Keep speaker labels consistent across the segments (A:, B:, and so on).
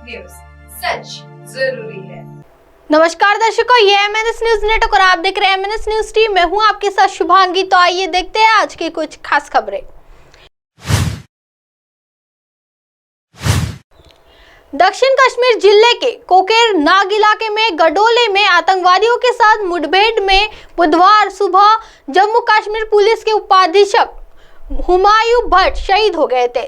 A: News, सच जरूरी है।
B: नमस्कार दर्शकों, ये MNS न्यूज नेटवर्क और आप देख रहे हैं MNS न्यूज टीम। मैं हूं आपके साथ शुभांगी। तो आइए देखते हैं आज की कुछ खास खबरें। दक्षिण कश्मीर जिले के कोकेर नाग इलाके में गडोले में आतंकवादियों के साथ मुठभेड़ में बुधवार सुबह जम्मू कश्मीर पुलिस के उपाधीक्षक हुमायूं भट्ट शहीद हो गए थे।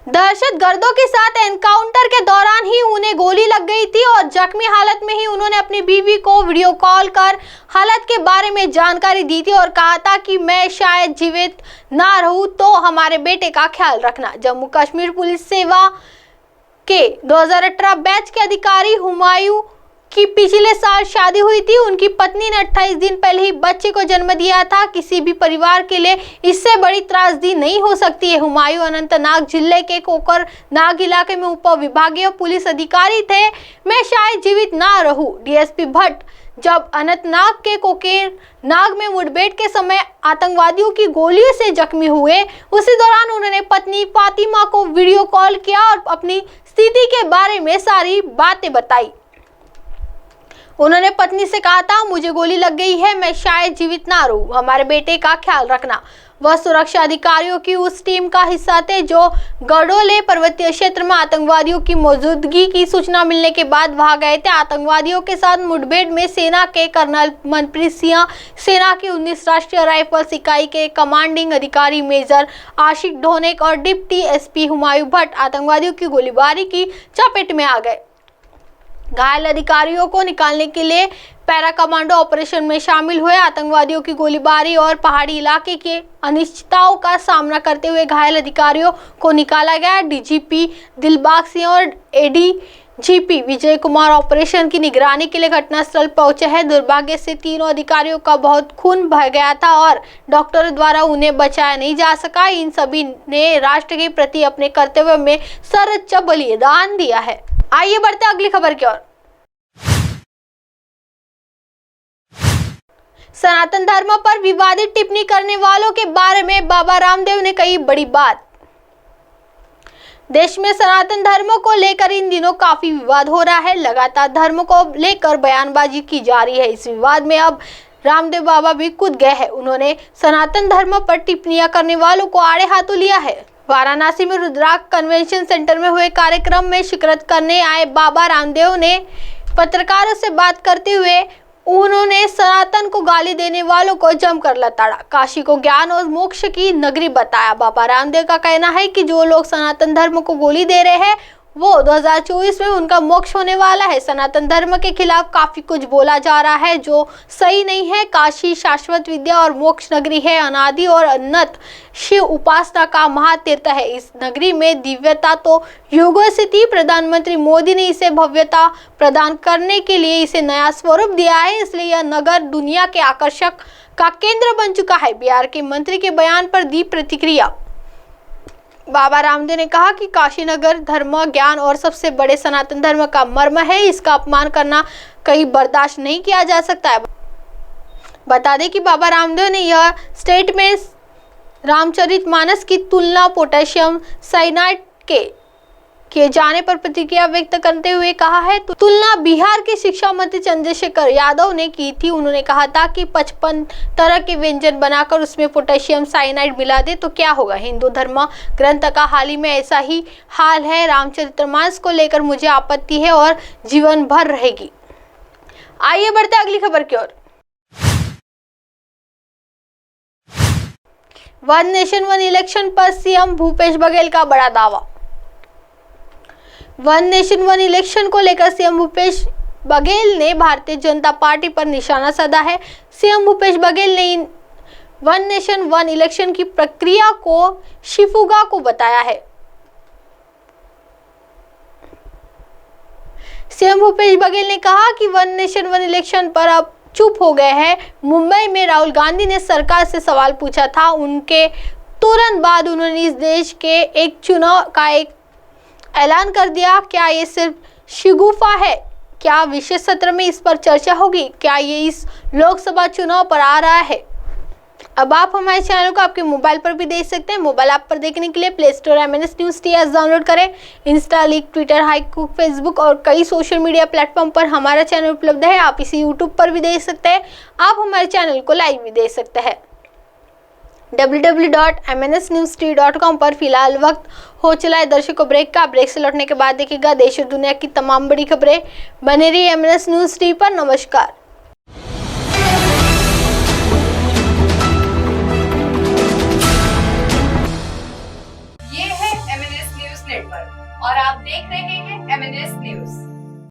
B: दहशतगर्दों के साथ एनकाउंटर के दौरान ही उन्हें गोली लग गई थी और जख्मी हालत में ही उन्होंने अपनी बीवी को वीडियो कॉल कर हालत के बारे में जानकारी दी थी और कहा था कि मैं शायद जीवित ना रहूं तो हमारे बेटे का ख्याल रखना। जम्मू कश्मीर पुलिस सेवा के 2018 बैच के अधिकारी हुमायूं की पिछले साल शादी हुई थी। उनकी पत्नी ने 28 दिन पहले ही बच्चे को जन्म दिया था। किसी भी परिवार के लिए इससे बड़ी त्रासदी नहीं हो सकती है। हुमायूं अनंतनाग जिले के कोकर नाग इलाके में उप विभागीय पुलिस अधिकारी थे। मैं शायद जीवित ना रहूं। डीएसपी भट्ट जब अनंतनाग के कोकेर नाग में मुठभेड़ के समय आतंकवादियों की गोलियों से जख्मी हुए, उसी दौरान उन्होंने पत्नी फातिमा को वीडियो कॉल किया और अपनी स्थिति के बारे में सारी बातें बताई। उन्होंने पत्नी से कहा था, मुझे गोली लग गई है, मैं शायद जीवित ना रहूं, हमारे बेटे का ख्याल रखना। वह सुरक्षा अधिकारियों की उस टीम का हिस्सा थे जो गडोले पर्वतीय क्षेत्र में आतंकवादियों की मौजूदगी की सूचना मिलने के बाद वहां गए थे। आतंकवादियों के साथ मुठभेड़ में सेना के कर्नल मनप्रीत सिंह, सेना की 19 राष्ट्रीय राइफल्स इकाई के कमांडिंग अधिकारी मेजर आशिक ढोनेक और डिप्टी एसपी हुमायूं भट्ट आतंकवादियों की गोलीबारी की चपेट में आ गए। घायल अधिकारियों को निकालने के लिए पैरा कमांडो ऑपरेशन में शामिल हुए। आतंकवादियों की गोलीबारी और पहाड़ी इलाके के अनिश्चितताओं का सामना करते हुए घायल अधिकारियों को निकाला गया। डीजीपी दिलबाग सिंह और एडीजीपी विजय कुमार ऑपरेशन की निगरानी के लिए घटनास्थल पहुंचे हैं। दुर्भाग्य से तीनों अधिकारियों का बहुत खून बह गया था और डॉक्टरों द्वारा उन्हें बचाया नहीं जा सका। इन सभी ने राष्ट्र के प्रति अपने कर्तव्य में सर्वोच्च बलिदान दिया है। आइए बढ़ते अगली खबर की ओर। सनातन धर्म पर विवादित टिप्पणी करने वालों के बारे में बाबा रामदेव ने कही बड़ी बात। देश में सनातन धर्म को लेकर इन दिनों काफी विवाद हो रहा है। लगातार धर्म को लेकर बयानबाजी की जा रही है। इस विवाद में अब रामदेव बाबा भी कूद गए हैं। उन्होंने सनातन धर्म पर टिप्पणियां करने वालों को आड़े हाथों लिया है। वाराणसी में रुद्राक्ष कन्वेंशन सेंटर में हुए कार्यक्रम में शिरकत करने आए बाबा रामदेव ने पत्रकारों से बात करते हुए उन्होंने सनातन को गाली देने वालों को जमकर लताड़ा। काशी को ज्ञान और मोक्ष की नगरी बताया। बाबा रामदेव का कहना है कि जो लोग सनातन धर्म को गोली दे रहे हैं वो 2024 में उनका मोक्ष होने वाला है। सनातन धर्म के खिलाफ काफी कुछ बोला जा रहा है जो सही नहीं है। काशी शाश्वत विद्या और मोक्ष नगरी है। अनादि और अनंत शिव उपासना का महातीर्थ है। इस नगरी में दिव्यता तो युगों से थी। प्रधानमंत्री मोदी ने इसे भव्यता प्रदान करने के लिए इसे नया स्वरूप दिया है, इसलिए यह नगर दुनिया के आकर्षक का केंद्र बन चुका है। बिहार के मंत्री के बयान पर दी प्रतिक्रिया। बाबा रामदेव ने कहा कि काशी नगर धर्म, ज्ञान और सबसे बड़े सनातन धर्म का मर्म है। इसका अपमान करना कहीं बर्दाश्त नहीं किया जा सकता है। बता दें कि बाबा रामदेव ने यह स्टेटमेंट रामचरितमानस की तुलना पोटेशियम साइनाइड के किए जाने पर प्रतिक्रिया व्यक्त करते हुए कहा है। तुलना बिहार के शिक्षा मंत्री चंद्रशेखर यादव ने की थी। उन्होंने कहा था कि 55 तरह के व्यंजन बनाकर उसमें पोटेशियम साइनाइड मिला दे तो क्या होगा। हिंदू धर्म ग्रंथ का हाल ही में ऐसा ही हाल है। रामचरितमानस को लेकर मुझे आपत्ति है और जीवन भर रहेगी। आइए बढ़ते अगली खबर की ओर। वन नेशन वन इलेक्शन पर सीएम भूपेश बघेल का बड़ा दावा। वन नेशन वन इलेक्शन को लेकर सीएम भूपेश बघेल ने भारतीय जनता पार्टी पर निशाना साधा है। सीएम भूपेश बघेल ने वन नेशन वन इलेक्शन की प्रक्रिया को शिफुगा को बताया है। सीएम भूपेश बघेल ने कहा कि वन नेशन वन इलेक्शन पर अब चुप हो गए हैं। मुंबई में राहुल गांधी ने सरकार से सवाल पूछा था। उनके तुरंत बाद उन्होंने इस देश के एक चुनाव का एक ऐलान कर दिया। क्या ये सिर्फ शिगुफा है? क्या विशेष सत्र में इस पर चर्चा होगी? क्या ये इस लोकसभा चुनाव पर आ रहा है? अब आप हमारे चैनल को आपके मोबाइल पर भी देख सकते हैं। मोबाइल ऐप पर देखने के लिए play store MNS news T download करें। इंस्टा, लीक, ट्विटर, हाइकूक, फेसबुक और कई सोशल मीडिया प्लेटफॉर्म पर हमारा चैनल उपलब्ध है। आप इसे यूट्यूब पर भी देख सकते हैं। आप हमारे चैनल को लाइव भी देख सकते हैं। www.mnsnewst.com पर फिलहाल वक्त हो चला है दर्शकों ब्रेक का। ब्रेक से लौटने के बाद देखिएगा देश और दुनिया की तमाम बड़ी खबरें। बने रहिए MNS न्यूज़ टी पर। नमस्कार।